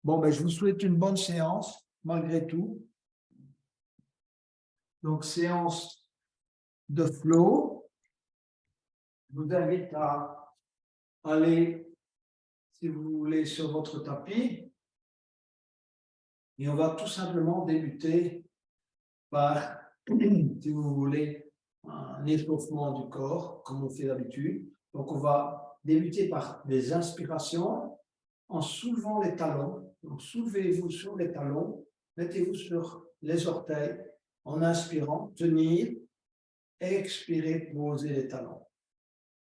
Bon, ben, je vous souhaite une bonne séance, malgré tout. Donc, séance de flow. Je vous invite à aller, si vous voulez, sur votre tapis. Et on va tout simplement débuter par, si vous voulez, un échauffement du corps, comme on fait d'habitude. Donc, on va débuter par des inspirations en soulevant les talons. Donc, soulevez-vous sur les talons, mettez-vous sur les orteils en inspirant, tenir, expirez, posez les talons.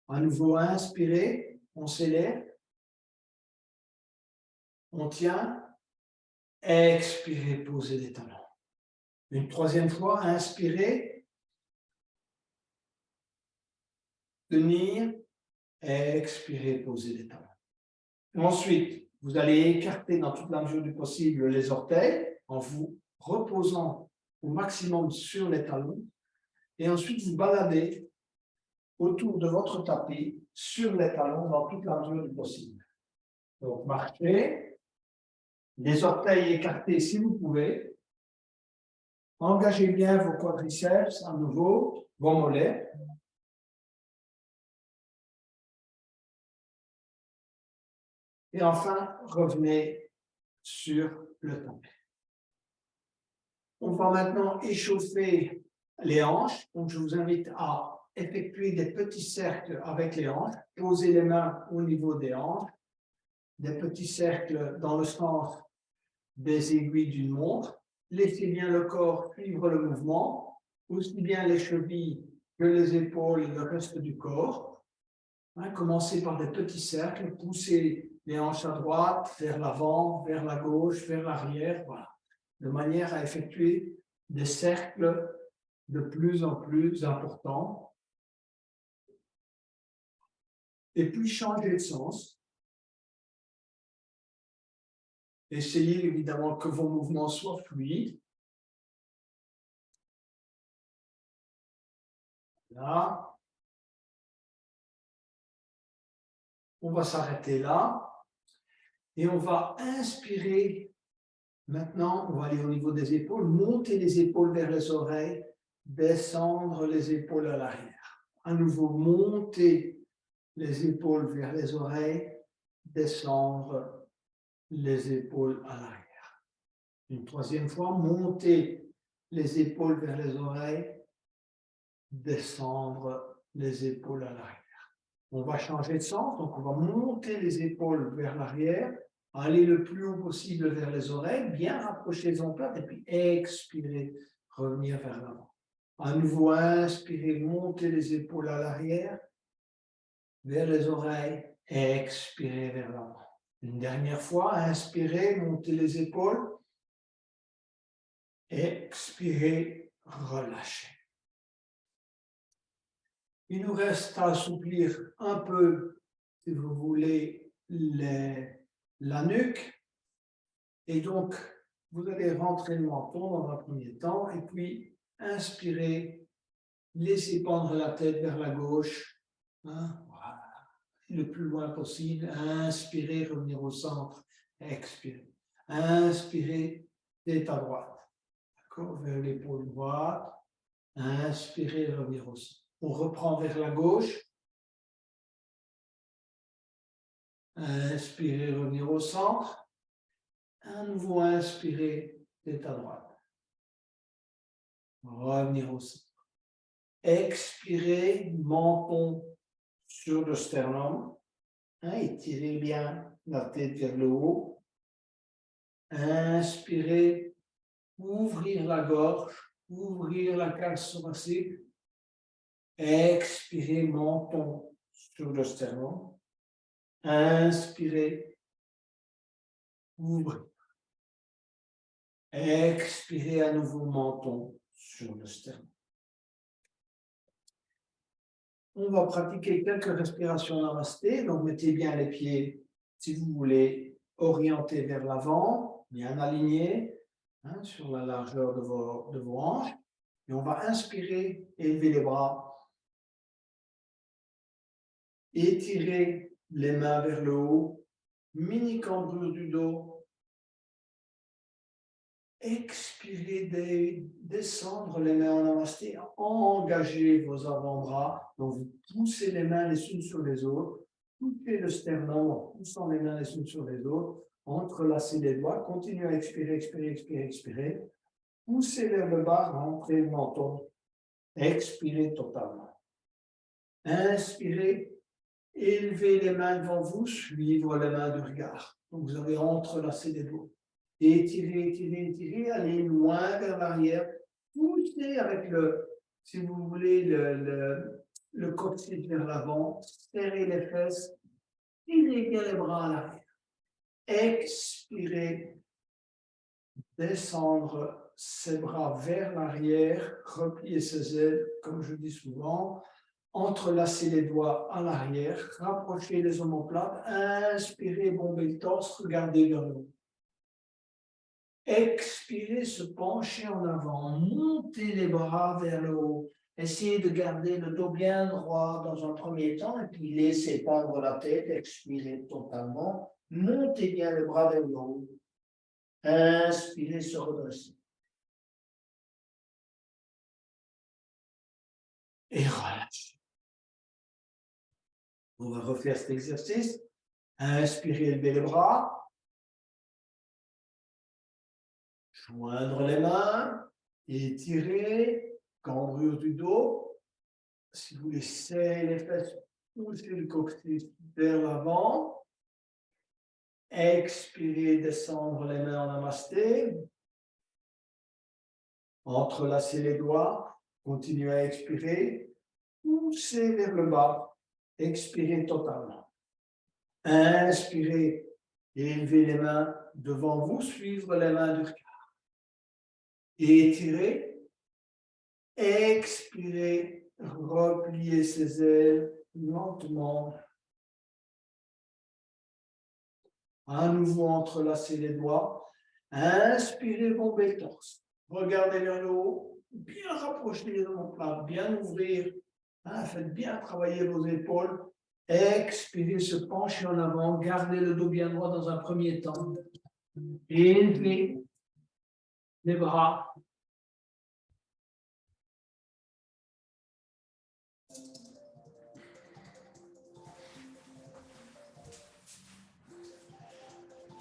À nouveau, inspirez, on s'élève, on tient, expirez, posez les talons. Une troisième fois, inspirez, tenir, expirez, posez les talons. Ensuite, vous allez écarter dans toute la mesure du possible les orteils en vous reposant au maximum sur les talons. Et ensuite, vous baladez autour de votre tapis sur les talons dans toute la mesure du possible. Donc, marchez, les orteils écartés si vous pouvez. Engagez bien vos quadriceps à nouveau, vos mollets. Et enfin, revenez sur le tapis. On va maintenant échauffer les hanches. Donc, je vous invite à effectuer des petits cercles avec les hanches. Posez les mains au niveau des hanches. Des petits cercles dans le sens des aiguilles d'une montre. Laissez bien le corps suivre le mouvement, aussi bien les chevilles que les épaules et le reste du corps. Commencez par des petits cercles, poussez les hanches à droite, vers l'avant, vers la gauche, vers l'arrière, voilà, de manière à effectuer des cercles de plus en plus importants. Et puis changez de sens. Essayez évidemment que vos mouvements soient fluides. Là. On va s'arrêter là. Et on va inspirer. Maintenant, on va aller au niveau des épaules, monter les épaules vers les oreilles, descendre les épaules à l'arrière. À nouveau, monter les épaules vers les oreilles, descendre les épaules à l'arrière. Une troisième fois, monter les épaules vers les oreilles, descendre les épaules à l'arrière. On va changer de sens, donc on va monter les épaules vers l'arrière, aller le plus haut possible vers les oreilles, bien rapprocher les omoplates, et puis expirer, revenir vers l'avant. À nouveau, inspirez, montez les épaules à l'arrière, vers les oreilles, expirez vers l'avant. Une dernière fois, inspirez, montez les épaules, expirez, relâchez. Il nous reste à assouplir un peu, si vous voulez, la nuque. Et donc, vous allez rentrer le menton dans un premier temps, et puis inspirez, laissez pendre la tête vers la gauche, voilà, le plus loin possible. Inspirez, revenir au centre, expirez. Inspirez, tête à droite, d'accord, vers l'épaule droite. Inspirez, revenir au centre. On reprend vers la gauche. Inspirez, revenir au centre. À nouveau, inspirez, tête à droite. Revenir au centre. Expirez, menton sur le sternum. Étirez bien la tête vers le haut. Inspirez, ouvrir la gorge, ouvrir la cage thoracique. Expirez, menton sur le sternum. Inspirez, ouvrez. Expirez à nouveau, menton sur le sternum. On va pratiquer quelques respirations namasté. Donc, mettez bien les pieds, si vous voulez, orientés vers l'avant, bien alignés sur la largeur de vos hanches. Et on va inspirer, élever les bras. Étirer les mains vers le haut. Mini cambrure du dos. expirez, descendre les mains en namasté, engagez vos avant-bras, donc vous poussez les mains les unes sur les autres, touchez le sternum en poussant les mains les unes sur les autres, entrelacez les doigts, continuez à expirer, expirer, expirer, expirer, poussez vers le bas, rentrez le menton, expirez totalement. Inspirez, élevez les mains devant vous, suivre les mains du regard. Donc vous avez entrelacé les doigts. Étirez, étirez, étirez, allez loin vers l'arrière, poussez avec si vous voulez, le coccyx vers l'avant, serrez les fesses, tirez bien les bras à l'arrière. Expirez, descendre ses bras vers l'arrière, replier ses ailes, comme je dis souvent, entrelacer les doigts à l'arrière, rapprocher les omoplates, inspirez, bombez le torse, regardez vers le haut. Expirez, se pencher en avant, montez les bras vers le haut. Essayez de garder le dos bien droit dans un premier temps et puis laissez pendre la tête, expirez totalement, montez bien les bras vers le haut. Inspirez, se redresser. Et relâchez. On va refaire cet exercice. Inspirez, élevez les bras. Joindre les mains, étirer, cambrure du dos. Si vous laissez les fesses, poussez le coccyx vers l'avant. Expirez, descendre les mains en namasté. Entrelacez les doigts. Continuez à expirer. Poussez vers le bas. Expirez totalement. Inspirez, élevez les mains devant vous, suivre les mains du regard. Étirez, expirez, repliez ses ailes lentement. À nouveau, entrelacez les doigts. Inspirez, bombez le torse. Regardez vers le haut, bien rapprocher les omoplates, bien ouvrir. Faites bien travailler vos épaules. Expirez, se pencher en avant. Gardez le dos bien droit dans un premier temps. Élevez les bras.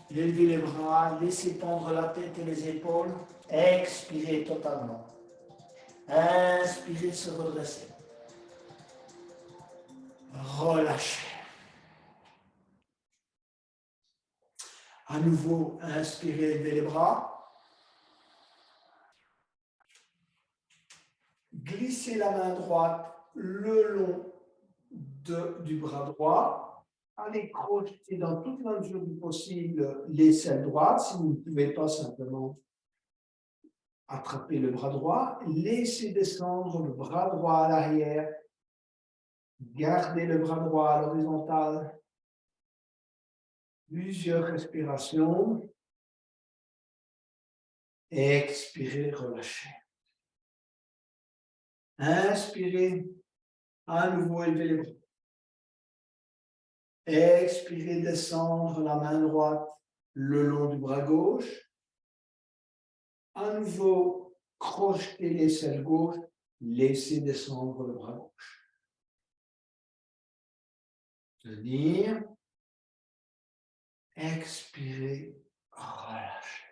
Levez les bras, laissez pendre la tête et les épaules. Expirez totalement. Inspirez, se redresser. Relâchez. À nouveau, inspirez, levez les bras. Glissez la main droite le long du bras droit. Allez crocheter dans toute la mesure du possible l'aisselle droite. Si vous ne pouvez pas, simplement attraper le bras droit. Laissez descendre le bras droit à l'arrière. Gardez le bras droit à l'horizontale. Plusieurs respirations. Expirez, relâchez. Inspirez, à nouveau élevez les bras. Expirez, descendre la main droite le long du bras gauche. À nouveau, crochetez l'aisselle gauche, laissez descendre le bras gauche. Tenir. Expirez, relâchez.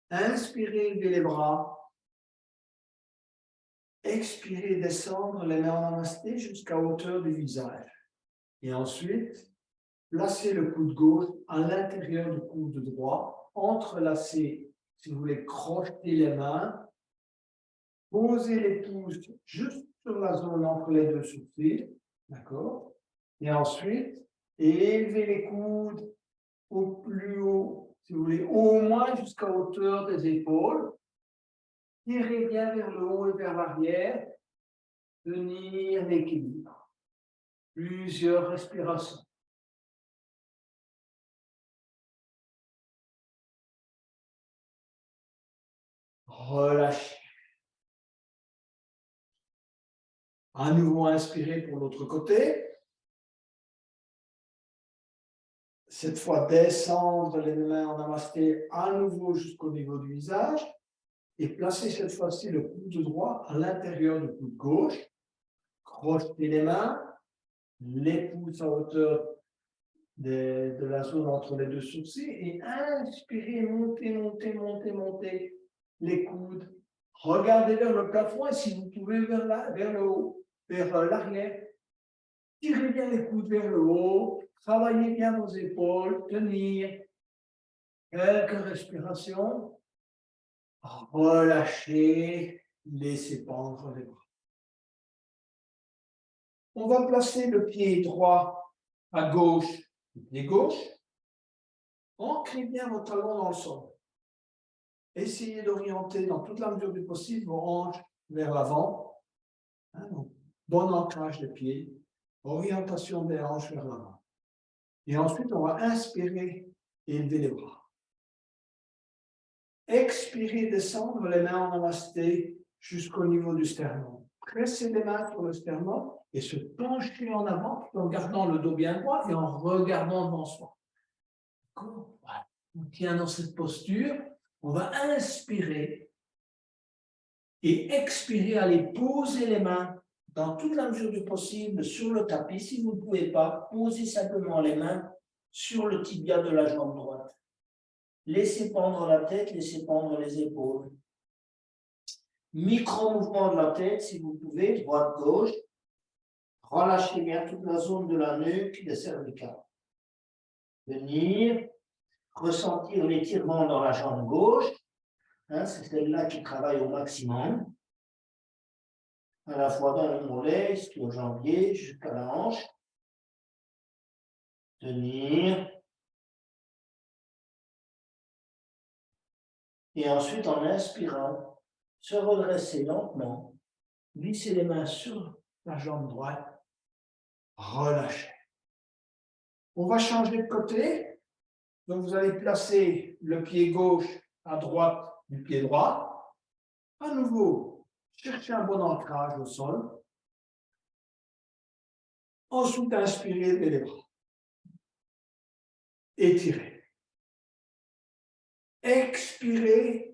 Inspirez, élevez les bras. Expirez, descendre les mains en namasté jusqu'à hauteur du visage. Et ensuite, placez le coude gauche à l'intérieur du coude droit, entrelacez, si vous voulez, crocheter les mains, posez les pouces juste sur la zone entre les deux sourcils, d'accord? Et ensuite, élevez les coudes au plus haut, si vous voulez, au moins jusqu'à hauteur des épaules. Tirez bien vers le haut et vers l'arrière. Tenir l'équilibre. Plusieurs respirations. Relâchez. À nouveau, inspirez pour l'autre côté. cette fois descendre les mains en namasté à nouveau jusqu'au niveau du visage et placer cette fois-ci le coude droit à l'intérieur du coude gauche. Crocheter les mains, les pouces à hauteur de la zone entre les deux sourcils et inspirer, monter, monter, monter, monter les coudes. Regardez vers le plafond et si vous pouvez vers le haut, vers l'arrière. Tirez bien les coudes vers le haut, travaillez bien vos épaules, tenir. Quelques respirations. Relâchez, laissez pendre les bras. On va placer le pied droit à gauche, le pied gauche. Ancrez bien vos talons dans le sol. Essayez d'orienter dans toute la mesure du possible vos hanches vers l'avant. Bon ancrage des pieds, orientation des hanches vers l'avant. Et ensuite, on va inspirer et élever les bras. Expirez, descendre les mains en namasté jusqu'au niveau du sternum. Pressez les mains sur le sternum et se pencher en avant tout en gardant le dos bien droit et en regardant devant soi. Voilà. On tient dans cette posture. On va inspirer et expirer, aller poser les mains dans toute la mesure du possible sur le tapis. Si vous ne pouvez pas, posez simplement les mains sur le tibia de la jambe droite. Laissez pendre la tête, laissez pendre les épaules. Micro-mouvement de la tête, si vous pouvez, droite-gauche. Relâchez bien toute la zone de la nuque, des cervicales. Venir, ressentir l'étirement dans la jambe gauche. C'est celle-là qui travaille au maximum. À la fois dans le mollet, jusqu'au jambier, jusqu'à la hanche. Tenir. Et ensuite, en inspirant, se redresser lentement, glisser les mains sur la jambe droite, relâchez. On va changer de côté. Donc, vous allez placer le pied gauche à droite du pied droit. À nouveau, cherchez un bon ancrage au sol. Ensuite, inspirez, levez les bras. Étirez. Expirez.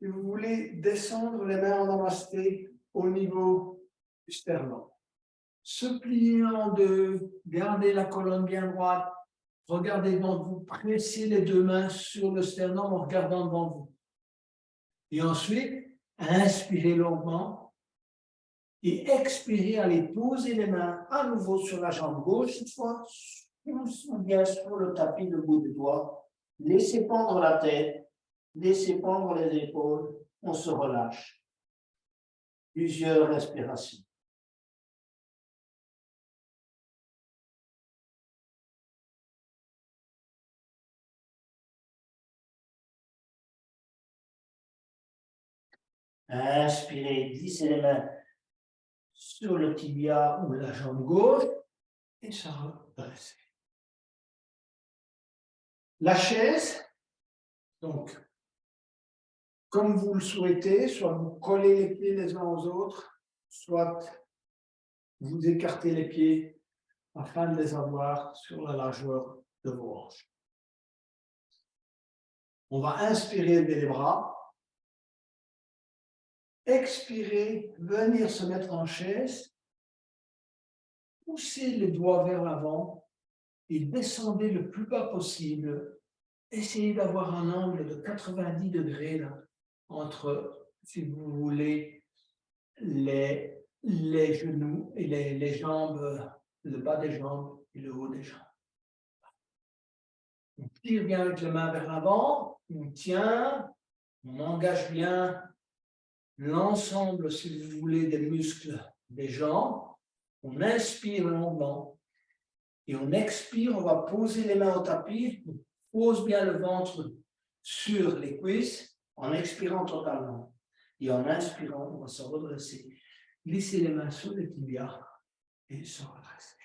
Et vous voulez descendre les mains en namasté au niveau du sternum. Se plier en deux, gardez la colonne bien droite, regardez devant vous, pressez les deux mains sur le sternum en regardant devant vous. Et ensuite, inspirez longuement et expirez, allez poser les mains à nouveau sur la jambe gauche, cette fois, bien sur le tapis de bout des doigts. Laissez pendre la tête, laissez pendre les épaules, on se relâche. Plusieurs respirations. Inspirez, glissez les mains sur le tibia ou la jambe gauche et ça redresse. La chaise, donc, comme vous le souhaitez, soit vous collez les pieds les uns aux autres, soit vous écartez les pieds afin de les avoir sur la largeur de vos hanches. On va inspirer, lever les bras. Expirer, venir se mettre en chaise. Poussez les doigts vers l'avant et descendez le plus bas possible. Essayez d'avoir un angle de 90 degrés là, entre, si vous voulez, les genoux et les jambes, le bas des jambes et le haut des jambes. On tire bien avec les mains vers l'avant, on tient, on engage bien l'ensemble, si vous voulez, des muscles des jambes. On inspire longuement et on expire, on va poser les mains au tapis, on pose bien le ventre sur les cuisses en expirant totalement. Et en inspirant, on va se redresser. Glisser les mains sur les tibias et se redresser.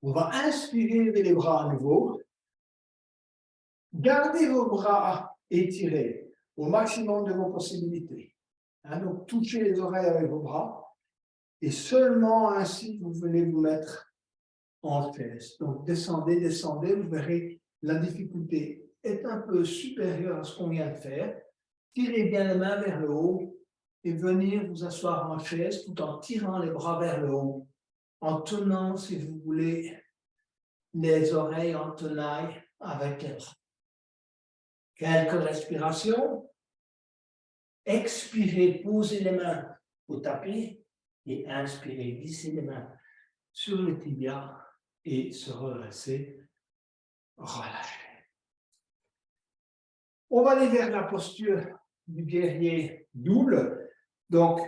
On va inspirer, lever les bras à nouveau. Gardez vos bras étirés au maximum de vos possibilités. Donc, touchez les oreilles avec vos bras. Et seulement ainsi, vous venez vous mettre en chaise. Donc, descendez, descendez, vous verrez, la difficulté est un peu supérieure à ce qu'on vient de faire. Tirez bien les mains vers le haut et venir vous asseoir en chaise tout en tirant les bras vers le haut, en tenant, si vous voulez, les oreilles en tenaille avec les bras. Quelques respirations. Expirez, posez les mains au tapis et inspirez, glissez les mains sur le tibia et se redresser, relâcher. On va aller vers la posture du guerrier double. Donc,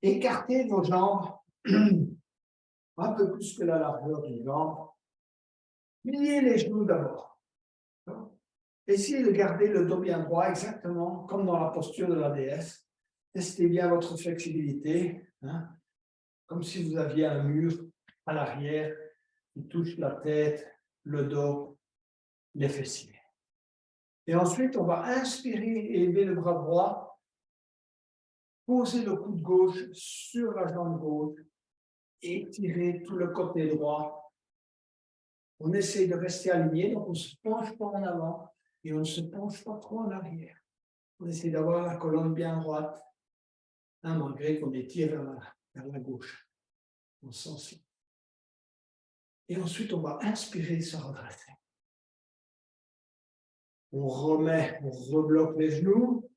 écartez vos jambes un peu plus que la largeur des jambes. Pliez les genoux d'abord. Essayez de garder le dos bien droit, exactement comme dans la posture de la déesse. Testez bien votre flexibilité, hein, comme si vous aviez un mur à l'arrière qui touche la tête, le dos, les fessiers. Et ensuite, on va inspirer et élever le bras droit, poser le coude gauche sur la jambe gauche, étirer tout le côté droit. On essaie de rester aligné, donc on ne se penche pas en avant et on ne se penche pas trop en arrière. On essaie d'avoir la colonne bien droite, hein, malgré qu'on étire vers la gauche, dans ce sens-là. Et ensuite, on va inspirer et se redresser. On remet, on rebloque les genoux.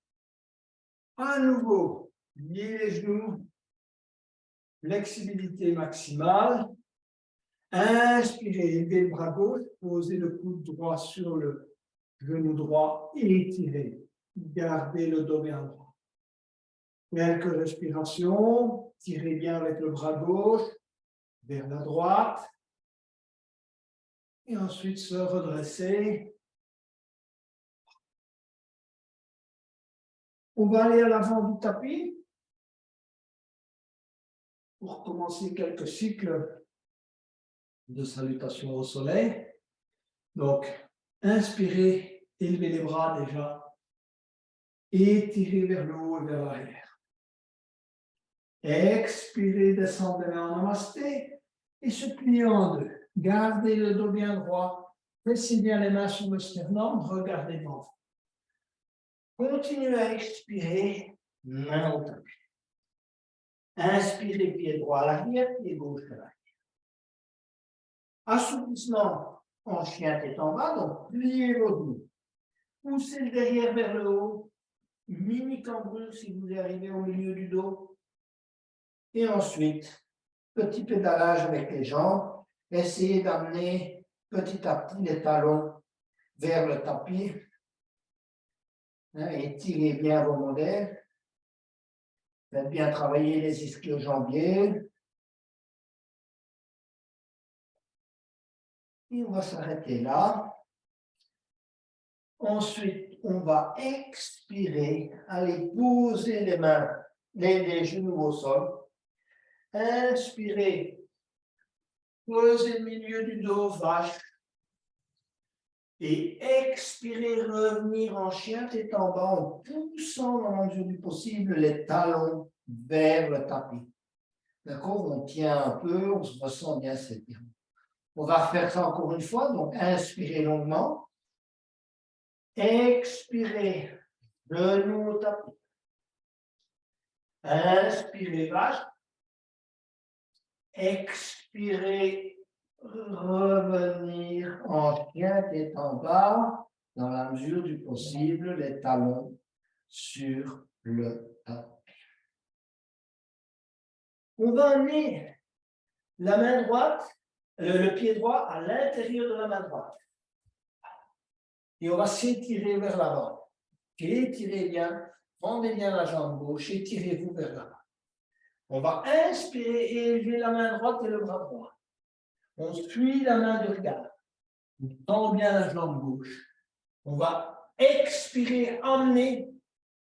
À nouveau, lier les genoux, flexibilité maximale. Inspirez, élevez le bras gauche, posez le coude droit sur le genou droit et étirez. Gardez le dos bien droit. Quelques respirations, tirez bien avec le bras gauche vers la droite. Et ensuite se redresser. On va aller à l'avant du tapis pour commencer quelques cycles de salutation au soleil. Donc, inspirez, élevez les bras déjà, étirez vers le haut et vers l'arrière. Expirez, descendez en namasté et se pliez en deux. Gardez le dos bien droit, placez bien les mains sur le sternum, regardez devant vous. Continuez à expirer, main au tapis. Inspirez, pied droit à l'arrière, pied gauche à l'arrière. Assouplissement en chien tête en bas, donc pliez vos genoux. Poussez le derrière vers le haut. Mini cambrure si vous arrivez au milieu du dos. Et ensuite, petit pédalage avec les jambes. Essayez d'amener petit à petit les talons vers le tapis. Étirez bien vos modèles. Faites bien travailler les ischio-jambiers. Et on va s'arrêter là. Ensuite, on va expirer, aller poser les mains, les genoux au sol. Inspirez, posez le milieu du dos, vache. Et expirez, revenir en chien tête en bas en poussant dans la mesure du possible les talons vers le tapis. D'accord? On tient un peu, on se ressent bien s'étirer. On va faire ça encore une fois, donc inspirez longuement. Expirez, genou au tapis. Inspirez, vache. Expirez, revenir en chien tête en bas, dans la mesure du possible, les talons sur le tapis. On va amener la main droite, le pied droit à l'intérieur de la main droite. Et on va s'étirer vers l'avant. Étirez bien, rendez bien la jambe gauche, étirez-vous vers l'avant. On va inspirer et élever la main droite et le bras droit. On suit la main du regard. On tend bien la jambe gauche. On va expirer, amener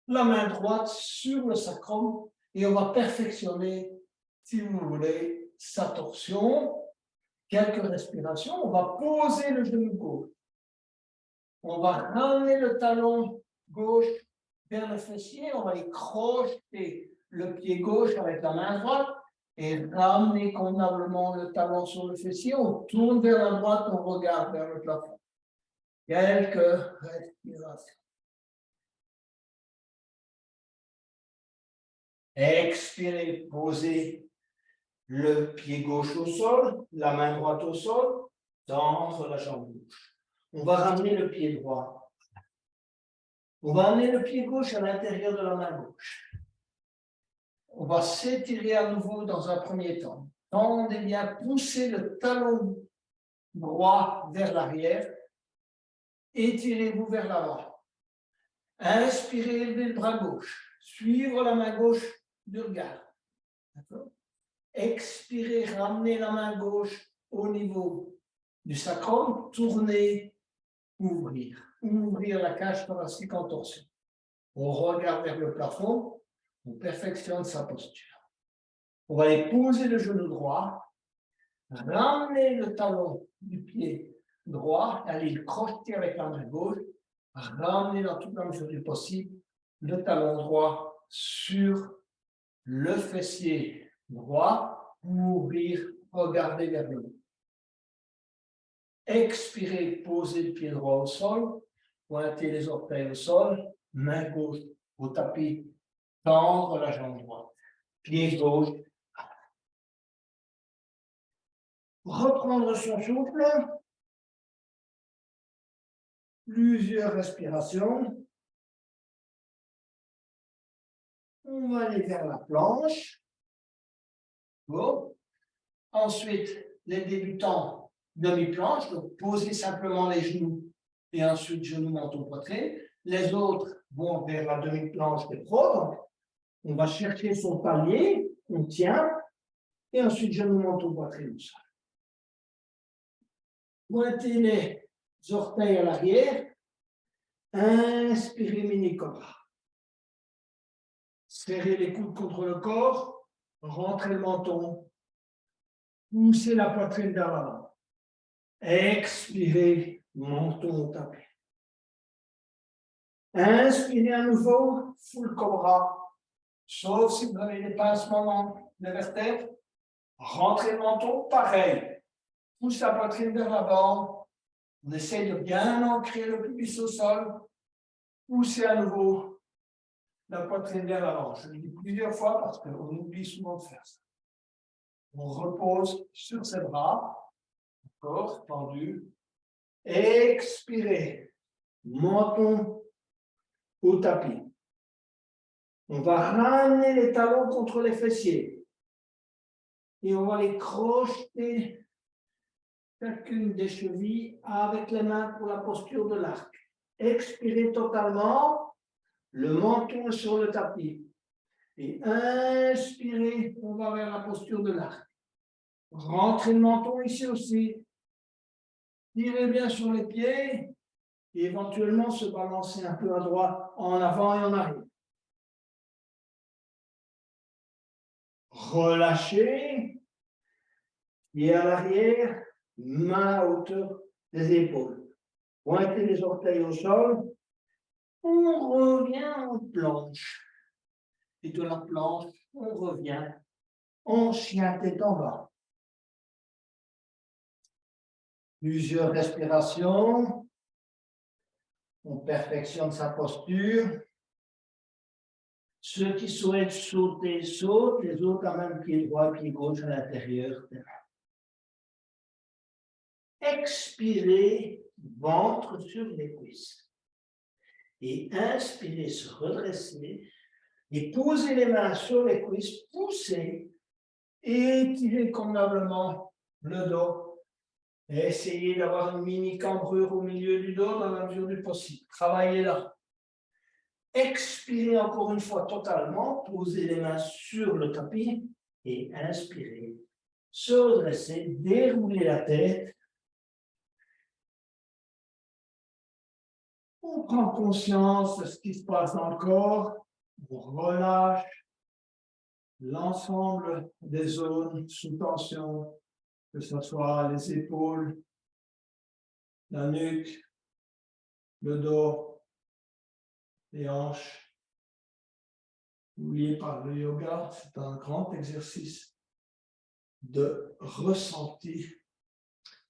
la main droite sur le sacrum et on va perfectionner, si vous voulez, sa torsion. Quelques respirations. On va poser le genou gauche. On va ramener le talon gauche vers le fessier. On va aller crocheter le pied gauche avec la main droite Et ramenez convenablement le talon sur le fessier. On tourne vers la droite, on regarde vers le plafond. Quelques respirations. Expirez, posez le pied gauche au sol, la main droite au sol, tendre la jambe gauche. On va ramener le pied droit. On va amener le pied gauche à l'intérieur de la main gauche. On va s'étirer à nouveau dans un premier temps. Tendez bien, poussez le talon droit vers l'arrière. Étirez-vous vers l'avant. Inspirez, élevez le bras gauche. Suivre la main gauche du regard. Expirez, ramenez la main gauche au niveau du sacrum. Tournez, ouvrir. Ouvrir la cage thoracique en torsion. On regarde vers le plafond. On perfectionne sa posture. On va aller poser le genou droit. Ramener le talon du pied droit. Aller le crocheter avec la main gauche. Ramener dans toute la mesure du possible le talon droit sur le fessier droit, ouvrir, regarder vers le haut. Expirez, posez le pied droit au sol, pointez les orteils au sol, main gauche au tapis, tendre la jambe droite, pied gauche. Reprendre son souffle, plusieurs respirations. On va aller vers la planche. Bon. Ensuite, les débutants, demi-planche, donc posez simplement les genoux et ensuite genoux, menton, poitrine. Les autres vont vers la demi-planche des pros. Donc, on va chercher son palier, on tient, et ensuite genoux, menton, poitrine au sol. Pointez les orteils à l'arrière. Inspirez, mini-cobra. Serrez les coudes contre le corps, rentrez le menton, poussez la poitrine vers l'avant. Expirez, menton au tapis. Inspirez à nouveau, full cobra. Sauf si vous avez des pincements dans les vertèbres. Rentrez le menton, pareil. Pousse la poitrine vers l'avant. On essaie de bien ancrer le pubis au sol. Poussez à nouveau la poitrine vers l'avant. Je le dis plusieurs fois parce qu'on oublie souvent de faire ça. On repose sur ses bras, corps tendu. Expirez, menton au tapis. On va ramener les talons contre les fessiers. Et on va les crocheter chacune des chevilles avec les mains pour la posture de l'arc. Expirez totalement, le menton sur le tapis. Et inspirez, on va vers la posture de l'arc. Rentrez le menton ici aussi. Tirez bien sur les pieds et éventuellement se balancer un peu à droite, en avant et en arrière. Relâchez, pied à l'arrière, main à hauteur des épaules. Pointez les orteils au sol. On revient en planche. Et de la planche, on revient en chien tête en bas. Plusieurs respirations. On perfectionne sa posture. Ceux qui souhaitent sauter, sautent. Les autres, amènent pied droit, pied gauche à l'intérieur. Expirez, ventre sur les cuisses. Et inspirez, se redresser. Et posez les mains sur les cuisses, poussez. Étirez convenablement le dos. Et essayez d'avoir une mini cambrure au milieu du dos dans la mesure du possible. Travaillez là. Expirez encore une fois totalement. Posez les mains sur le tapis. Et inspirez. Se redresser, déroulez la tête. On prend conscience de ce qui se passe dans le corps. On relâche l'ensemble des zones sous tension, que ce soit les épaules, la nuque, le dos, les hanches. N'oubliez pas, le yoga, c'est un grand exercice de ressenti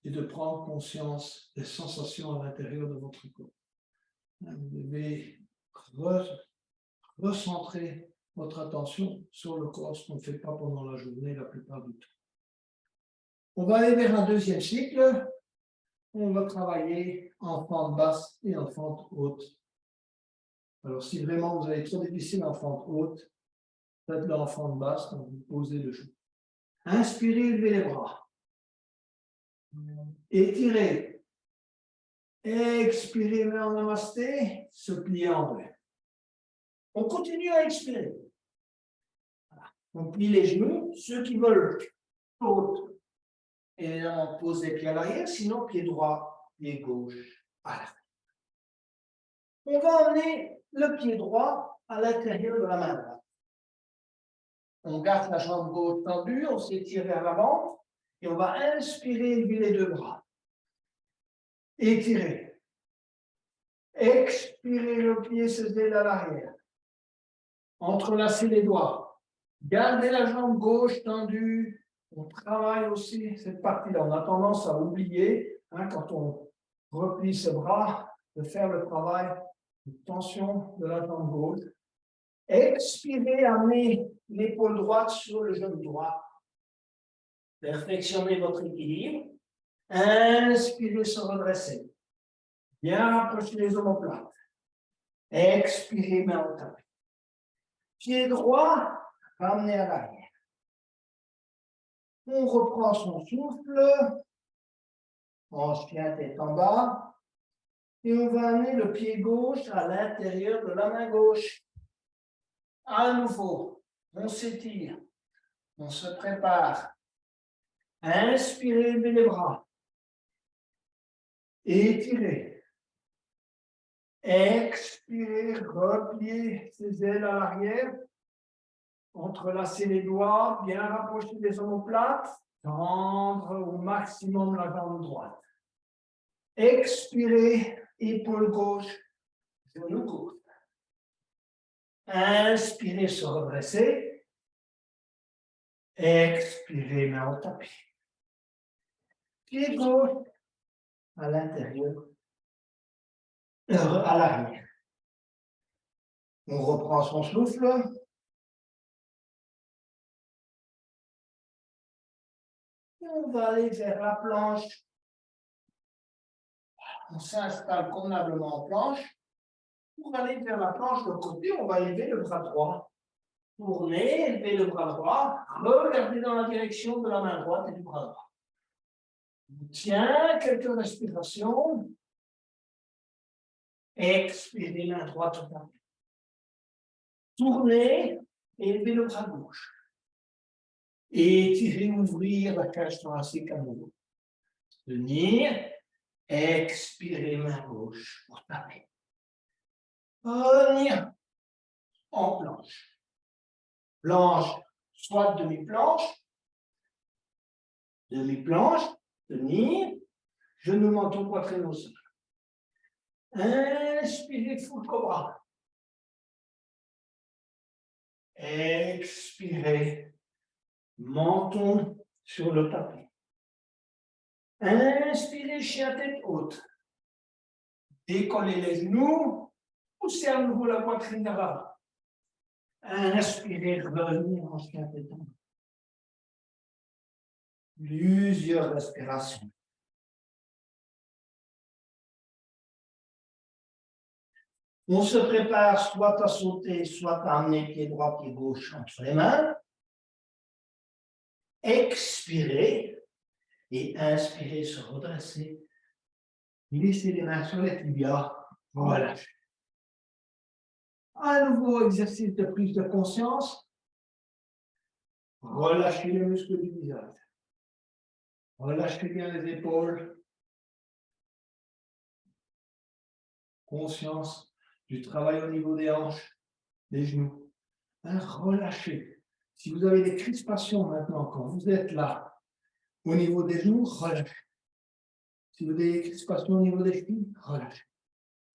et de prendre conscience des sensations à l'intérieur de votre corps. Vous devez recentrer votre attention sur le corps, ce qu'on ne fait pas pendant la journée la plupart du temps. On va aller vers un deuxième cycle. On va travailler en fente basse et en fente haute. Alors, si vraiment vous avez trop difficile en fente haute, faites-le en fente basse, donc vous posez le genou. Inspirez, levez les bras. Étirez. Expirez, vers namasté, se plier en deux. On continue à expirer. Voilà. On plie les genoux. Ceux qui veulent haute, évidemment, posez les pieds à l'arrière, sinon pied droit, pied gauche à l'arrière. On va emmener le pied droit à l'intérieur de la main droite. On garde la jambe gauche tendue, on s'étire vers l'avant et on va inspirer, lever les deux bras. Étirer. Expirez, le pied se déle à l'arrière. Entrelacez les doigts. Gardez la jambe gauche tendue. On travaille aussi cette partie-là. On a tendance à oublier, quand on replie ses bras, de faire le travail de tension de la jambe gauche. Expirez, amenez l'épaule droite sur le genou droit. Perfectionnez votre équilibre. Inspirez, se redresser. Bien rapprocher les omoplates. Expirez, main au tapis. Pied droit, ramenez à l'arrière. On reprend son souffle. On chien tête en bas. Et on va amener le pied gauche à l'intérieur de la main gauche. À nouveau, on s'étire. On se prépare. Inspirez, levez les bras. Étirez. Expirez, repliez ses ailes à l'arrière. Entrelacez les doigts, bien rapprocher les omoplates. Tendre au maximum la jambe droite. Expirez, épaule gauche, genou gauche. Inspirez, se redresser. Expirez, main au tapis. Pied gauche à l'intérieur, à l'arrière. On reprend son souffle. Et on va aller vers la planche. On s'installe convenablement en planche. Pour aller vers la planche de côté, on va élever le bras droit. Tournez, élevez le bras droit. Regardez dans la direction de la main droite et du bras droit. Tiens, quelques respirations. Expirez, main droite au tapis. Tournez, élevez le bras gauche. Étirez, ouvrir la cage thoracique à nouveau. Tenir. Expirez, main gauche pour taper. Revenir en planche. Planche, soit demi-planche. Demi-planche, tenir. Genou, menton, poitrine au sol. Inspirez, full cobra. Expirez, menton sur le tapis. Inspirez, chien tête haute. Décollez les genoux, poussez à nouveau la poitrine vers l'avant. Inspirez, revenir en chien tête haute. Plusieurs respirations. On se prépare soit à sauter, soit à amener pied droit, pied gauche entre les mains. Expirez et inspirez, se redresser. Laissez les mains sur les tibias. Relâchez. Un nouveau exercice de prise de conscience. Relâchez les muscles du visage. Relâchez bien les épaules. Conscience du travail au niveau des hanches, des genoux. Relâchez. Si vous avez des crispations maintenant, quand vous êtes là, au niveau des genoux, relâchez. Si vous avez des crispations au niveau des chevilles, relâchez.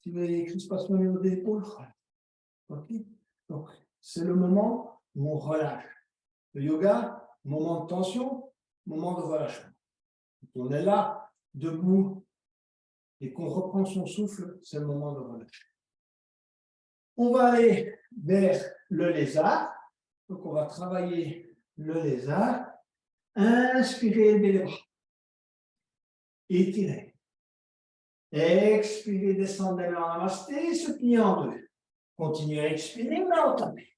Si vous avez des crispations au niveau des épaules, relâchez. OK? Donc, c'est le moment où on relâche. Le yoga, moment de tension, moment de relâchement. On est là, debout, et qu'on reprend son souffle, c'est le moment de relâcher. On va aller vers le lézard. Donc, on va travailler le lézard. Inspirez, élevez les bras. Étirez. Expirez, descendez en namasté, se pliez en deux. Continuez à expirer, mais en tapez.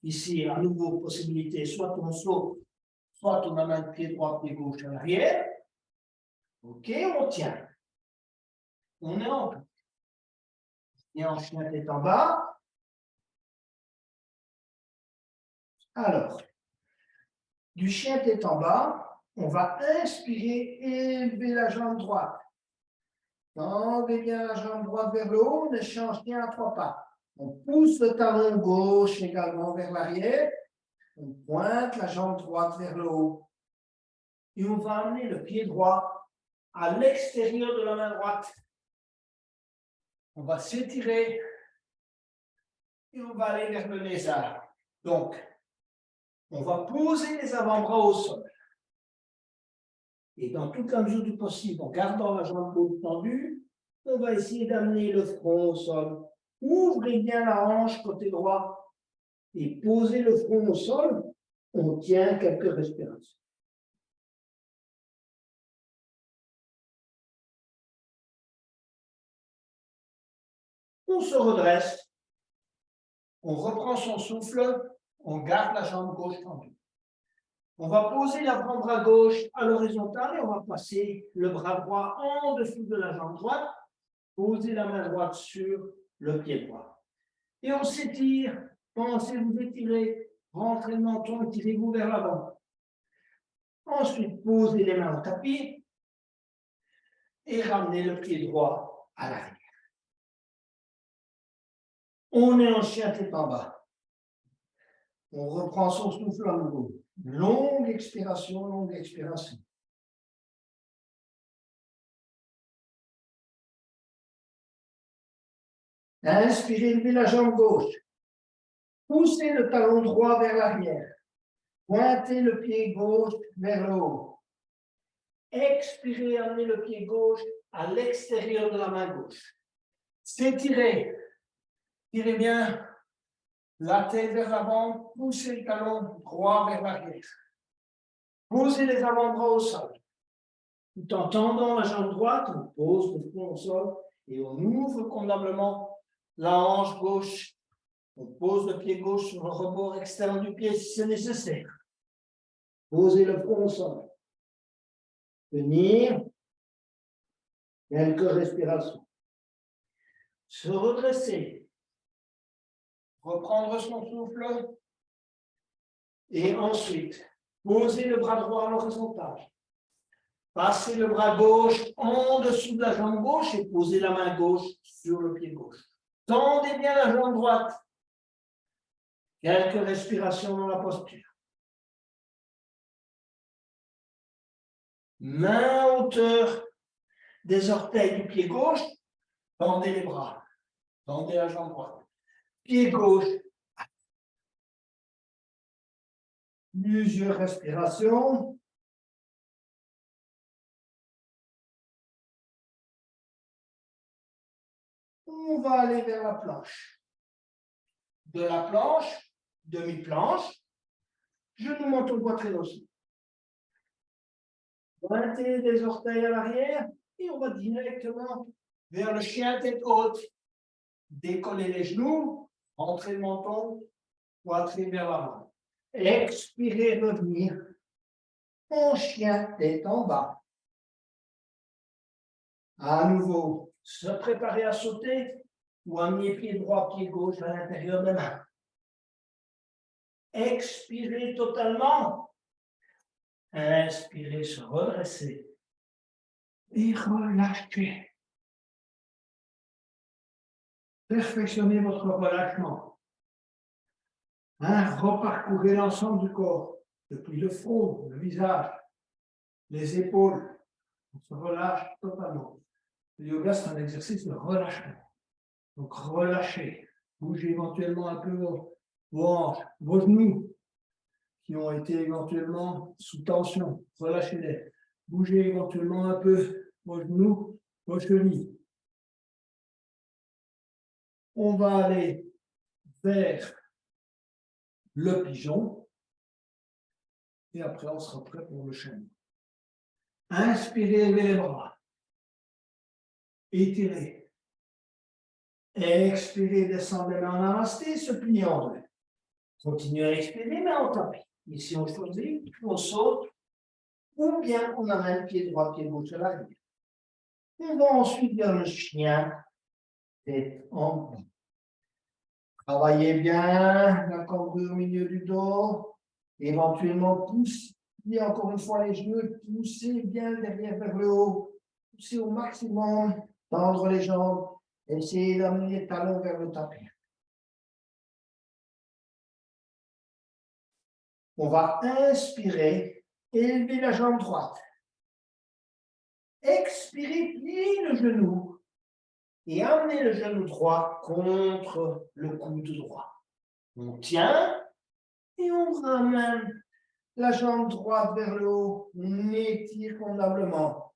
Ici, à nouveau, possibilité, soit on saute, soit on amène pied droit, pied gauche à l'arrière. OK, on tient. On est en tout. Et en chien tête en bas. Alors, du chien tête en bas, on va inspirer, élever la jambe droite. Tendez bien la jambe droite vers le haut, on échange bien à 3 pas. On pousse le talon gauche également vers l'arrière. On pointe la jambe droite vers le haut. Et on va amener le pied droit à l'extérieur de la main droite. On va s'étirer et on va aller vers le lézard. Donc, on va poser les avant-bras au sol. Et dans toute la mesure du possible, en gardant la jambe gauche tendue, on va essayer d'amener le front au sol. Ouvrez bien la hanche côté droit et posez le front au sol. On tient quelques respirations. On se redresse. On reprend son souffle. On garde la jambe gauche tendue. On va poser l'avant-bras gauche à l'horizontale et on va passer le bras droit en dessous de la jambe droite. Posez la main droite sur le pied droit. Et on s'étire. Pensez vous étirer. Rentrez le menton, tirez-vous vers l'avant. Ensuite, posez les mains au tapis et ramenez le pied droit à l'arrière. On est en chien tête en bas. On reprend son souffle à nouveau. Longue expiration, longue expiration. Inspirez, levez la jambe gauche. Poussez le talon droit vers l'arrière. Pointez le pied gauche vers le haut. Expirez, amenez le pied gauche à l'extérieur de la main gauche. S'étirez. Tirez bien la tête vers l'avant. Poussez le talon droit vers l'arrière. Posez les avant-bras au sol. Tout en tendant la jambe droite, on pose le front au sol et on ouvre convenablement la hanche gauche. On pose le pied gauche sur le rebord externe du pied si c'est nécessaire. Posez le front au sol. Tenir. Quelques respirations. Se redresser. Reprendre son souffle. Et ensuite, poser le bras droit à l'horizontale. Passez le bras gauche en dessous de la jambe gauche et posez la main gauche sur le pied gauche. Tendez bien la jambe droite. Quelques respirations dans la posture. Main à hauteur des orteils du pied gauche. Tendez les bras. Tendez la jambe droite. Pied gauche. Plusieurs respirations. On va aller vers la planche. De la planche, demi-planche, genou, menton, poitrine aussi. Pointez des orteils à l'arrière et on va directement vers le chien tête haute. Décollez les genoux, rentrez le menton, poitrine vers l'avant. Expirez, revenir. En chien tête en bas. À nouveau, se préparer à sauter ou amener pied droit, pied gauche à l'intérieur des mains. Expirez totalement. Inspirez, se redresser. Et relâchez. Perfectionnez votre relâchement. Reparcourez l'ensemble du corps, depuis le front, le visage, les épaules. On se relâche totalement. Le yoga, c'est un exercice de relâchement. Donc, relâchez. Bougez éventuellement un peu vos hanches, vos genoux. qui ont été éventuellement sous tension. Relâchez-les. Bougez éventuellement un peu vos genoux, vos chevilles. On va aller vers le pigeon. Et après, on sera prêt pour le chameau. Inspirez, levez les bras. Étirez. Expirez, descendez en namasté, se pliez en deux. Continuez à expirer, mais en tapis. Ici, on choisit, on saute, ou bien on amène pied droit, pied gauche à l'arrière. On va ensuite vers le chien, tête en bas. Travaillez bien la corde au milieu du dos. Éventuellement, poussez encore une fois les genoux, poussez bien derrière vers le haut. Poussez au maximum, tendre les jambes. Essayez d'amener les talons vers le tapis. On va inspirer, élever la jambe droite. Expirez, pliez le genou et amenez le genou droit contre le coude droit. On tient et on ramène la jambe droite vers le haut. On étire convenablement.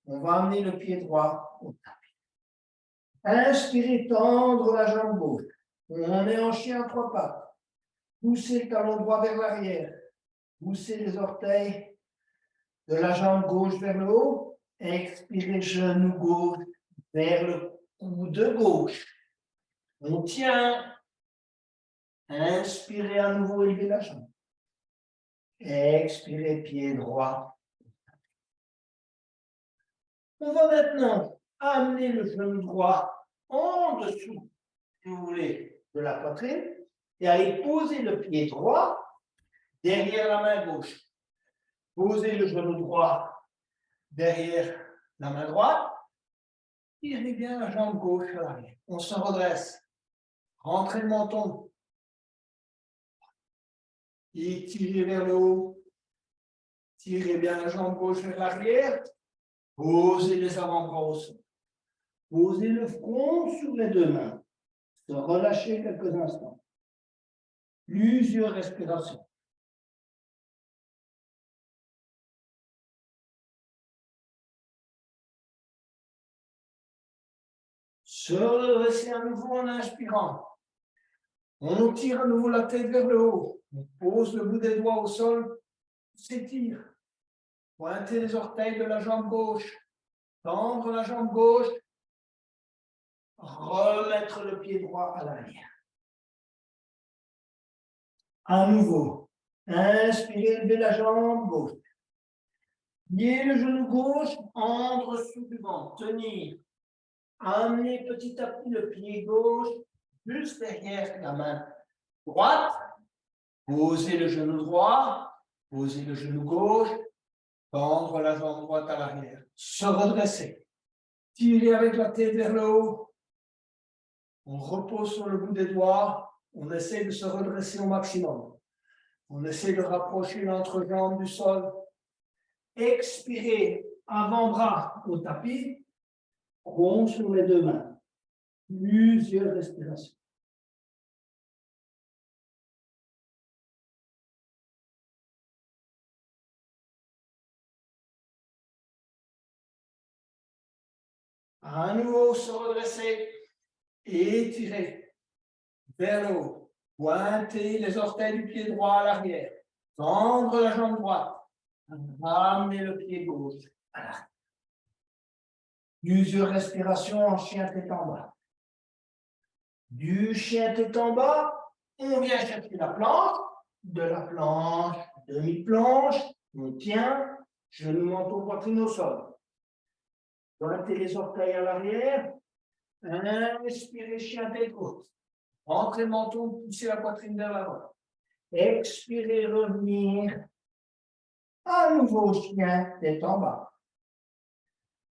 On va amener le pied droit au tapis. Inspirez, tendre la jambe gauche. On est en chien à trois pattes. Poussez le talon droit vers l'arrière. Poussez les orteils de la jambe gauche vers le haut. Expirez, genou gauche vers le coude gauche. On tient. Inspirez à nouveau, élevez la jambe. Expirez, pied droit. On va maintenant amener le genou droit en dessous, si vous voulez, de la poitrine et aller poser le pied droit derrière la main gauche. Posez le genou droit derrière la main droite. Tirez bien la jambe gauche à l'arrière. On se redresse. Rentrez le menton. Et tirez vers le haut. Tirez bien la jambe gauche vers l'arrière. Posez les avant-bras au sol. Posez le front sur les deux mains. Se relâchez quelques instants. Plusieurs respirations. Se redresser à nouveau en inspirant. On tire à nouveau la tête vers le haut. On pose le bout des doigts au sol. On s'étire. Pointez les orteils de la jambe gauche. Tendre la jambe gauche. Remettre le pied droit à l'arrière. À nouveau. Inspirez, levez la jambe gauche. Liez le genou gauche en dessous du ventre. Tenir. Amenez petit à petit le pied gauche juste derrière la main droite. Posez le genou droit. Posez le genou gauche. Tendre la jambe droite à l'arrière. Se redresser. Tirez avec la tête vers le haut. On repose sur le bout des doigts. On essaie de se redresser au maximum. On essaie de rapprocher l'entrejambe du sol. Expirez, avant-bras au tapis. Rond sur les deux mains. Plusieurs respirations. À nouveau, se redresser. Étirer vers le haut. Pointez les orteils du pied droit à l'arrière. Tendre la jambe droite. Ramenez le pied gauche à l'arrière. Plusieurs respirations en chien tête en bas. Du chien tête en bas, on vient chercher la planche. De la planche, demi-planche. On tient. Genou, menton, poitrine au sol. Pointez les orteils à l'arrière. Inspirez, chien tête haute. Rentrez le menton, poussez la poitrine vers l'avant. Expirez, revenir. À nouveau, chien tête en bas.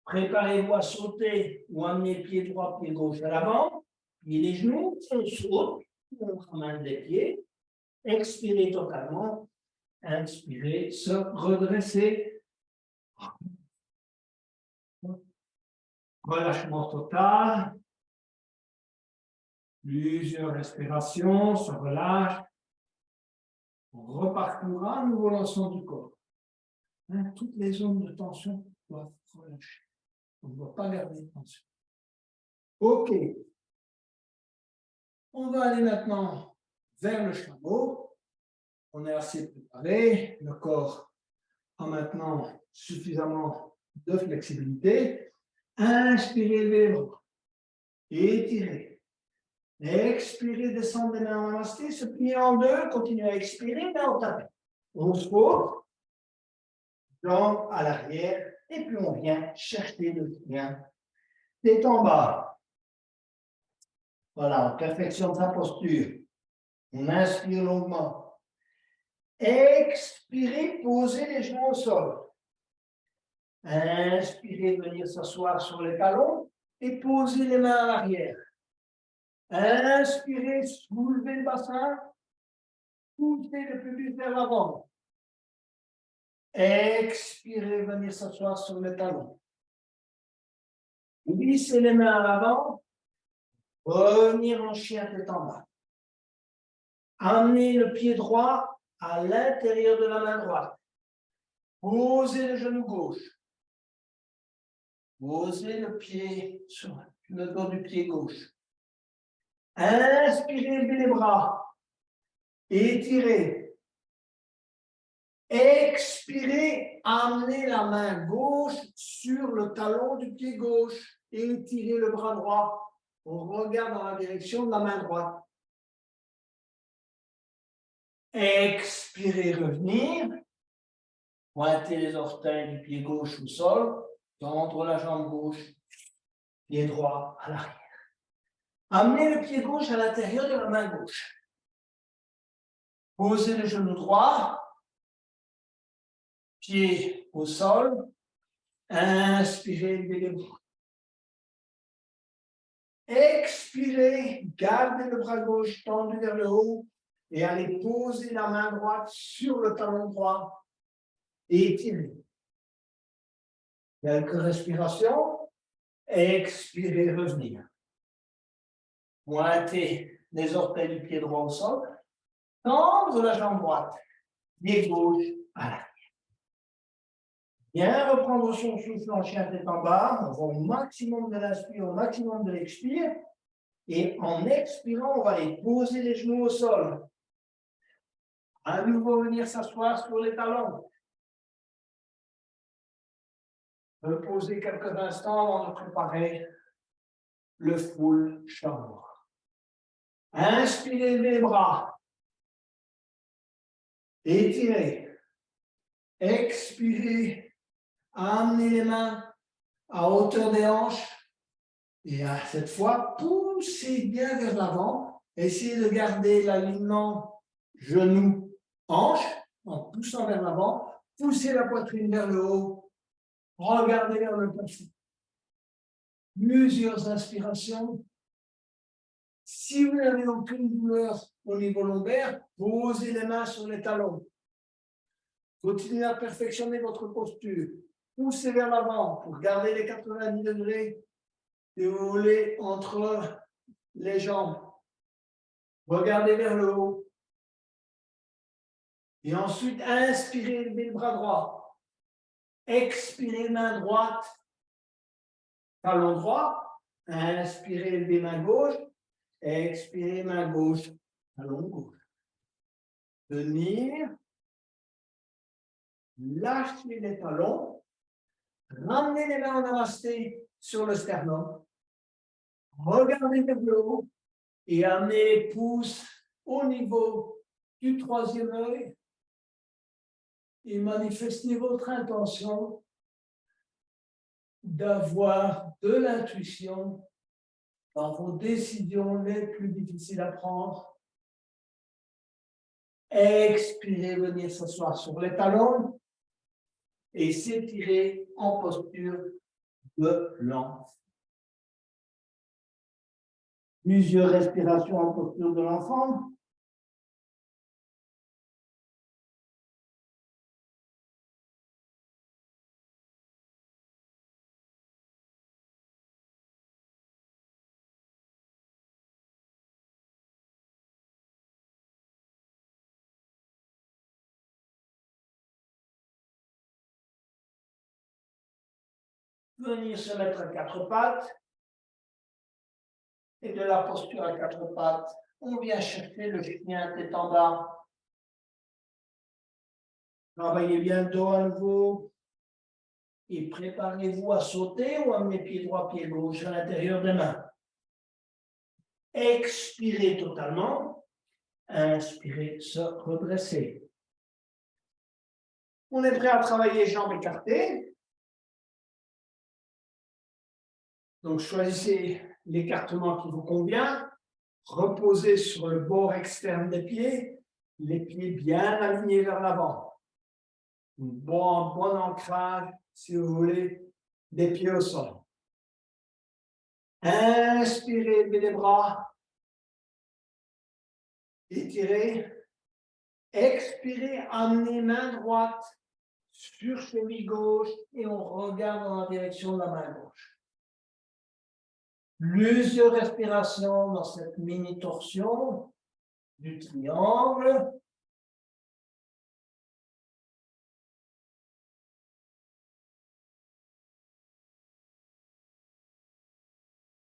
Préparez-vous à sauter ou amener pied droit, pied gauche à l'avant. Puis les genoux, on saute, on ramène les pieds. Expirez totalement. Inspirez, se redresser. Relâchement total. Plusieurs respirations, se relâche. On reparcourra un nouveau lancement du corps. Hein, toutes les zones de tension doivent relâcher. On ne doit pas garder de tension. OK. On va aller maintenant vers le chameau. On est assez préparé. Le corps a maintenant suffisamment de flexibilité. Inspirez les bras. Étirez. Expirez, descendez les mains en namasté, se plier en deux, continuez à expirer, mais on tape. On se pose, jambes à l'arrière, et puis on vient chercher le soutien. Tête en bas. Voilà, on perfectionne sa posture. On inspire longuement. Expirez, posez les genoux au sol. Inspirez, venir s'asseoir sur les talons et posez les mains à l'arrière. Inspirez, soulevez le bassin, poussez le pubis vers l'avant. Expirez, venir s'asseoir sur les talons. Glissez les mains à l'avant, revenir en chien tête en bas. Amenez le pied droit à l'intérieur de la main droite. Posez le genou gauche. Posez le pied sur le dos du pied gauche. Inspirez, levez les bras. Étirez. Expirez, amenez la main gauche sur le talon du pied gauche. Étirez le bras droit. On regarde dans la direction de la main droite. Expirez, revenir. Pointez les orteils du pied gauche au sol. Tendre la jambe gauche. Pied droit à l'arrière. Amenez le pied gauche à l'intérieur de la main gauche. Posez le genou droit. Pied au sol. Inspirez, levez les bras. Expirez, gardez le bras gauche tendu vers le haut et allez poser la main droite sur le talon droit et étirez. Quelques respirations. Expirez, revenir. Pointez les orteils du pied droit au sol. Tendre la jambe droite. Pied gauche à l'arrière. Bien reprendre son souffle en chien tête en bas. On va au maximum de l'inspire, au maximum de l'expire. Et en expirant, on va aller poser les genoux au sol. À nouveau, venir s'asseoir sur les talons. Reposer quelques instants avant de préparer le full chameau. Inspirez les bras. Étirez. Expirez. Amenez les mains à hauteur des hanches. Et cette fois, poussez bien vers l'avant. Essayez de garder l'alignement genou-hanche en poussant vers l'avant. Poussez la poitrine vers le haut. Regardez vers le plafond. Plusieurs inspirations. Si vous n'avez aucune douleur au niveau lombaire, posez les mains sur les talons. Continuez à perfectionner votre posture. Poussez vers l'avant pour garder les 90 degrés et vous voulez entre les jambes. Regardez vers le haut. Et ensuite, inspirez, levez le bras droit. Expirez, main droite, talon droit. Inspirez, levez main gauche. Expirez, main gauche, talon gauche. Tenir. Lâchez les talons. Ramenez les mains en namasté sur le sternum. Regardez vers le haut et amenez les pouces au niveau du troisième œil et manifestez votre intention d'avoir de l'intuition dans vos décisions les plus difficiles à prendre. Expirez, venir s'asseoir sur les talons et s'étirer en posture de l'enfant. Plusieurs respirations en posture de l'enfant. venir se mettre à quatre pattes. Et de la posture à quatre pattes, on vient chercher le chien tête en bas. Travaillez bien le dos à nouveau. Et préparez-vous à sauter ou amener pied droit, pied gauche à l'intérieur des mains. Expirez totalement. Inspirez, se redresser. On est prêt à travailler jambes écartées. Donc, choisissez l'écartement qui vous convient. Reposez sur le bord externe des pieds, les pieds bien alignés vers l'avant. Bon ancrage, si vous voulez, des pieds au sol. Inspirez, levez les bras. Étirez. Expirez, amenez main droite sur cheville gauche et on regarde dans la direction de la main gauche. Plusieurs respirations dans cette mini torsion du triangle.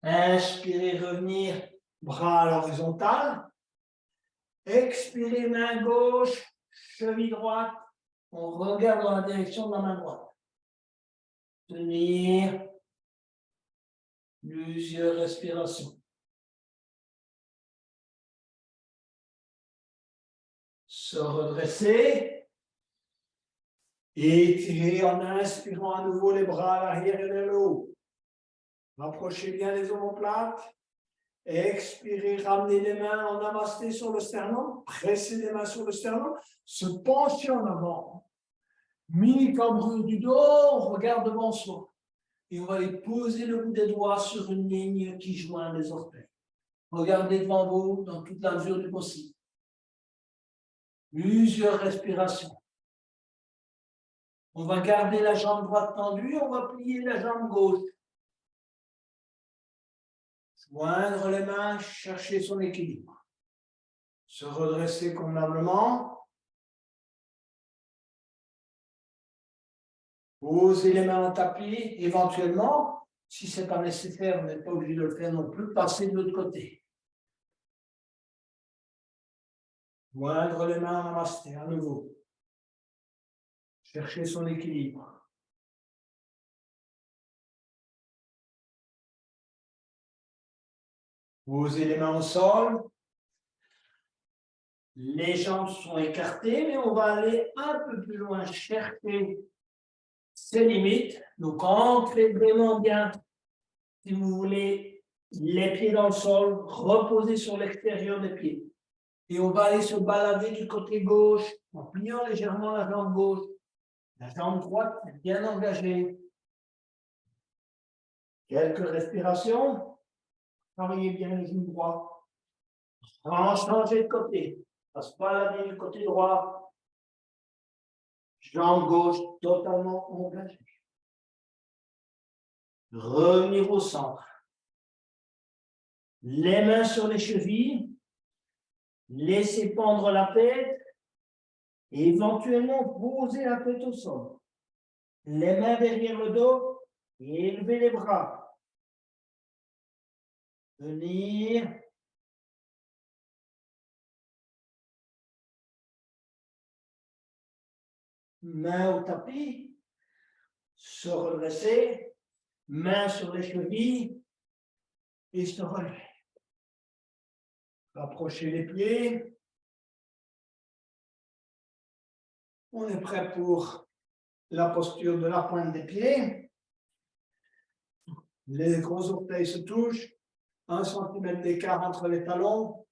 Inspirez, revenir, bras à l'horizontale. Expirez, main gauche, cheville droite. On regarde dans la direction de la main droite. Tenir. Plusieurs respirations. Se redresser. Étirer en inspirant à nouveau les bras à l'arrière et vers le haut. Rapprochez bien les omoplates. Expirez, ramenez les mains en namasté sur le sternum. Pressez les mains sur le sternum. Se penchez en avant. Mini cambrure du dos, on regarde devant soi. Et on va aller poser le bout des doigts sur une ligne qui joint les orteils. Regardez devant vous dans toute la mesure du possible. Plusieurs respirations. On va garder la jambe droite tendue, on va plier la jambe gauche. Joindre les mains, chercher son équilibre. Se redresser convenablement. Posez les mains en tapis, éventuellement, si ce n'est pas nécessaire, vous n'êtes pas obligé de le faire non plus, passez de l'autre côté. Joindre les mains en namasté, à nouveau. Chercher son équilibre. Posez les mains au sol. Les jambes sont écartées, mais on va aller un peu plus loin, chercher ses limites. Donc, ancrez vraiment bien, si vous voulez, les pieds dans le sol, reposez sur l'extérieur des pieds. Et on va aller se balader du côté gauche, en pliant légèrement la jambe gauche. La jambe droite est bien engagée. Quelques respirations. Travaillez bien le genou droit. Changez de côté. On va se balader du côté droit. Jambe gauche totalement engagée. Revenir au centre. Les mains sur les chevilles. Laissez pendre la tête. Et éventuellement poser la tête au sol. Les mains derrière le dos. Et élevez les bras. Venir. Main au tapis. Se redresser. Main sur les chevilles. Et se relever. Rapprochez les pieds. On est prêt pour la posture de la pointe des pieds. Les gros orteils se touchent. 1 cm d'écart entre les talons.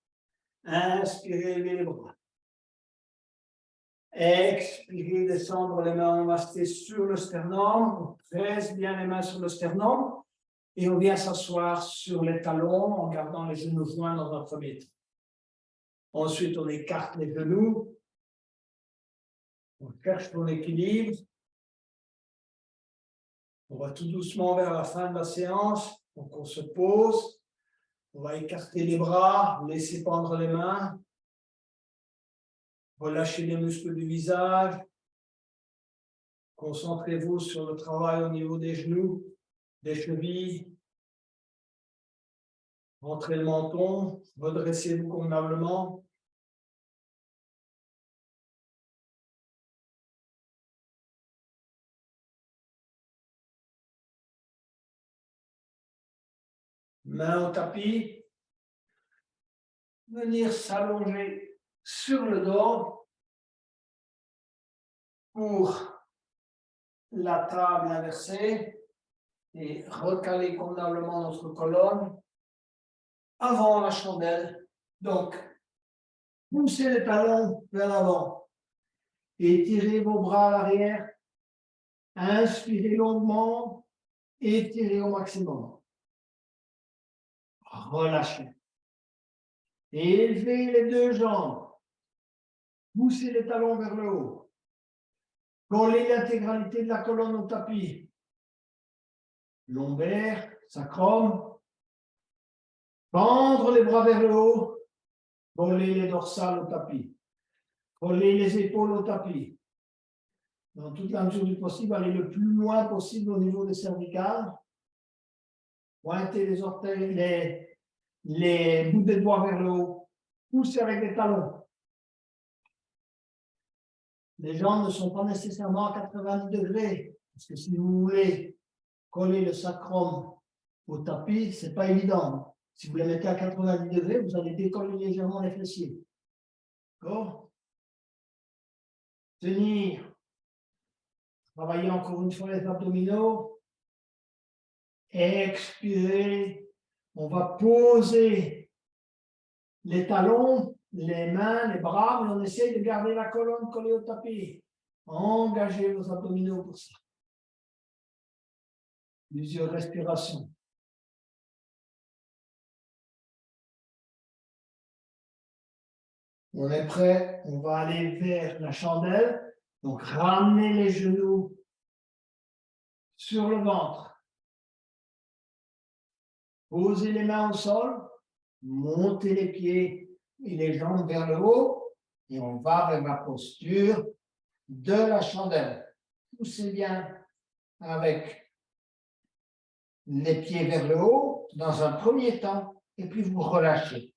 Inspirez, levez les bras. Expirez, descendre les mains en namasté sur le sternum. On presse bien les mains sur le sternum. Et on vient s'asseoir sur les talons en gardant les genoux joints dans un premier temps. Ensuite, on écarte les genoux. On cherche son équilibre. On va tout doucement vers la fin de la séance. Donc, on se pose. On va écarter les bras, laisser pendre les mains. Relâchez les muscles du visage. Concentrez-vous sur le travail au niveau des genoux. des chevilles. Rentrez le menton, redressez-vous convenablement. Main au tapis. Venir s'allonger sur le dos pour la table inversée et recaler convenablement notre colonne avant la chandelle. Donc, poussez les talons vers l'avant. Étirez vos bras à l'arrière. Inspirez longuement. Étirez au maximum. Relâchez. Élevez les deux jambes. Poussez les talons vers le haut. Collez l'intégralité de la colonne au tapis. Lombaire, sacrum. Tendre les bras vers le haut. Collez les dorsales au tapis. Collez les épaules au tapis. Dans toute la mesure du possible, allez le plus loin possible au niveau des cervicales. Pointez les orteils, les bouts des doigts vers le haut. Poussez avec les talons. Les jambes ne sont pas nécessairement à 90 degrés. Parce que si vous voulez coller le sacrum au tapis, ce n'est pas évident. Si vous les mettez à 90 degrés, vous allez décoller légèrement les fessiers. D'accord? Tenir. Travaillez encore une fois les abdominaux. Expirer. On va poser les talons, les mains, les bras, mais on essaye de garder la colonne collée au tapis. Engagez vos abdominaux pour ça. Plusieurs respirations. On est prêt, on va aller vers la chandelle. Donc, ramenez les genoux sur le ventre. Posez les mains au sol. Montez les pieds et les jambes vers le haut. Et on va vers la posture de la chandelle. Poussez bien avec les pieds vers le haut dans un premier temps. Et puis, vous relâchez.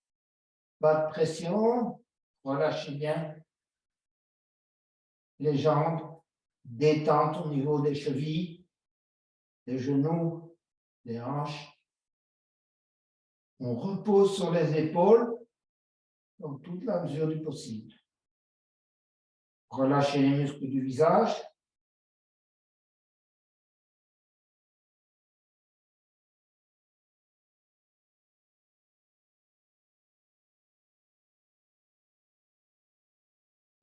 Pas de pression. Relâchez bien les jambes, détente au niveau des chevilles, des genoux, des hanches. On repose sur les épaules dans toute la mesure du possible. Relâchez les muscles du visage.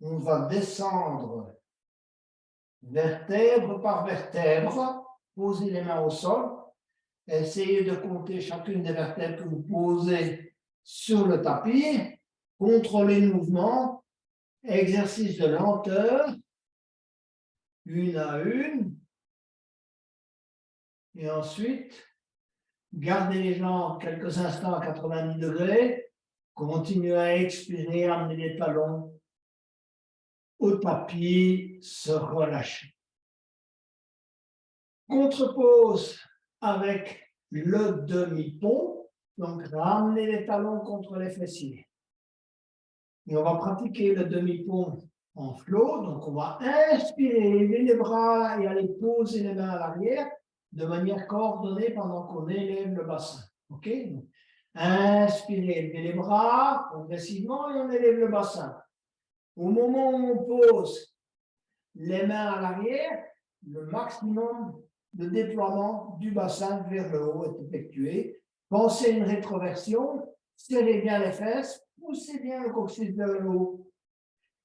On va descendre vertèbre par vertèbre. Posez les mains au sol. Essayez de compter chacune des vertèbres que vous posez sur le tapis. Contrôlez le mouvement. Exercice de lenteur. Une à une. Et ensuite, gardez les jambes quelques instants à 90 degrés. Continuez à expirer, amenez les talons au tapis, se relâcher. Contre-pose avec le demi-pont. Donc, ramenez les talons contre les fessiers. Et on va pratiquer le demi-pont en flow. Donc, on va inspirer, lever les bras et aller poser les mains à l'arrière de manière coordonnée pendant qu'on élève le bassin. OK? Donc, inspirez, levez les bras progressivement et on élève le bassin. Au moment où on pose les mains à l'arrière, le maximum de déploiement du bassin vers le haut est effectué. Pensez à une rétroversion, serrez bien les fesses, poussez bien le coccyx vers le haut.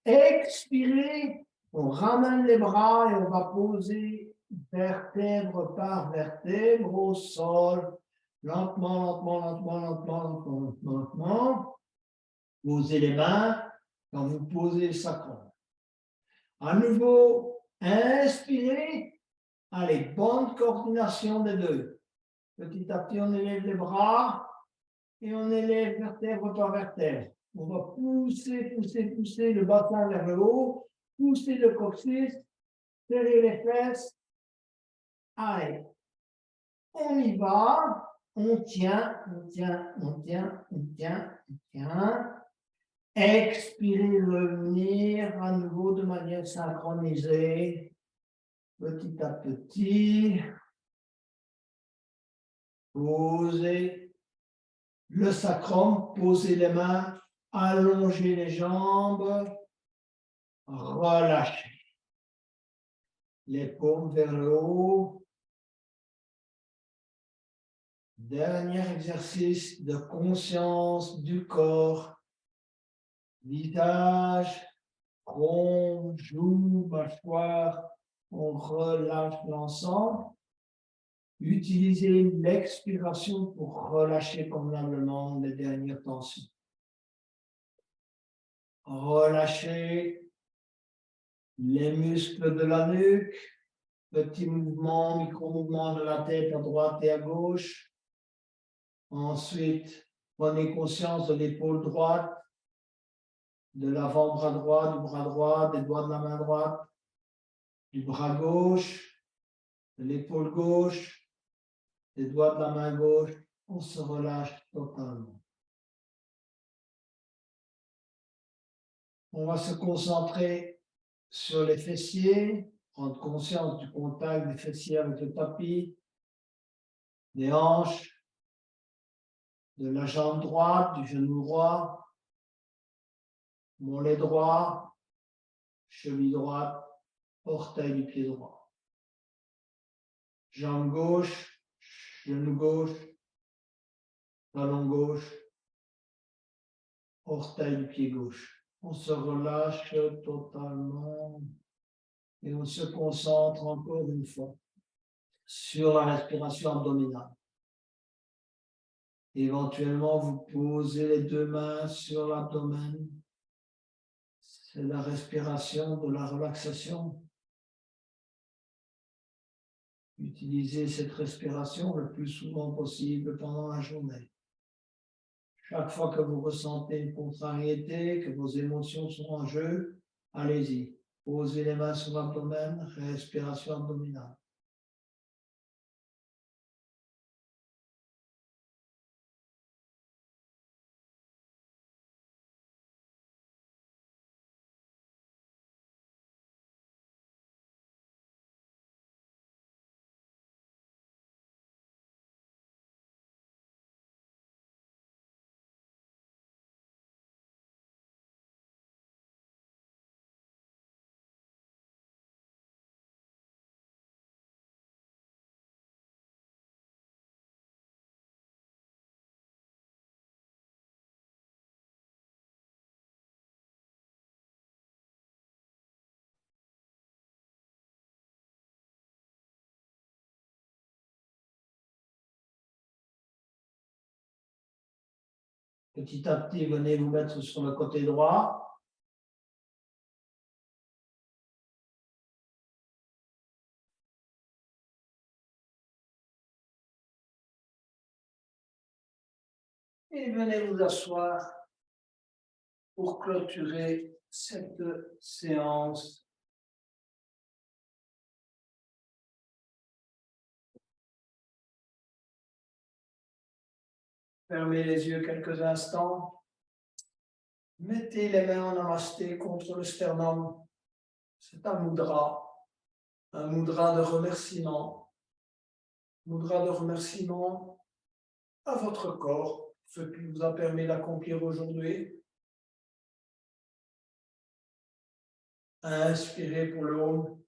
Expirez, on ramène les bras et on va poser vertèbre par vertèbre au sol. Lentement, lentement, lentement, lentement, lentement, lentement, lentement. Posez les mains quand vous posez le sacrum. À nouveau, inspirez. Allez, bonne coordination des deux. Petit à petit, on élève les bras et on élève vertèbre par vertèbre. On va pousser, pousser, pousser le bassin vers le haut, pousser le coccyx, serrer les fesses. Allez, On y va. On tient, on tient, on tient, on tient, on tient. Expirez, revenir à nouveau de manière synchronisée, petit à petit. Posez le sacrum, posez les mains, allongez les jambes, relâchez. Les paumes vers le haut. Dernier exercice de conscience du corps. Visage, front, joues, mâchoire. On relâche l'ensemble. Utilisez l'expiration pour relâcher convenablement les dernières tensions. Relâchez les muscles de la nuque, petits mouvements, micro-mouvements de la tête à droite et à gauche. Ensuite, prenez conscience de l'épaule droite, de l'avant-bras droit, des doigts de la main droite, du bras gauche, de l'épaule gauche, des doigts de la main gauche. On se relâche totalement. On va se concentrer sur les fessiers, prendre conscience du contact des fessiers avec le tapis, des hanches, de la jambe droite, du genou droit, mollet droit, cheville droite, orteil du pied droit. Jambe gauche, genou gauche, talon gauche, orteil du pied gauche. On se relâche totalement et on se concentre encore une fois sur la respiration abdominale. Éventuellement, vous posez les deux mains sur l'abdomen. C'est la respiration de la relaxation. Utilisez cette respiration le plus souvent possible pendant la journée. Chaque fois que vous ressentez une contrariété, que vos émotions sont en jeu, allez-y. Posez les mains sur l'abdomen, respiration abdominale. Petit à petit, venez vous mettre sur le côté droit. Et venez vous asseoir pour clôturer cette séance. Fermez les yeux quelques instants. Mettez les mains en namasté contre le sternum. C'est un mudra de remerciement. Mudra de remerciement à votre corps, ce qui vous a permis d'accomplir aujourd'hui. Inspirez pour le haut.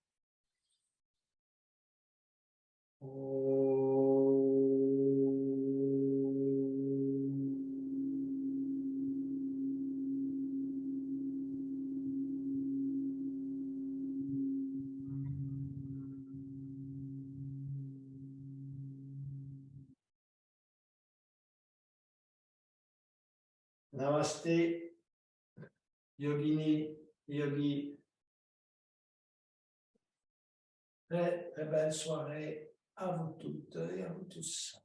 Namasté, yogini, yogi. Très belle soirée à vous toutes et à vous tous.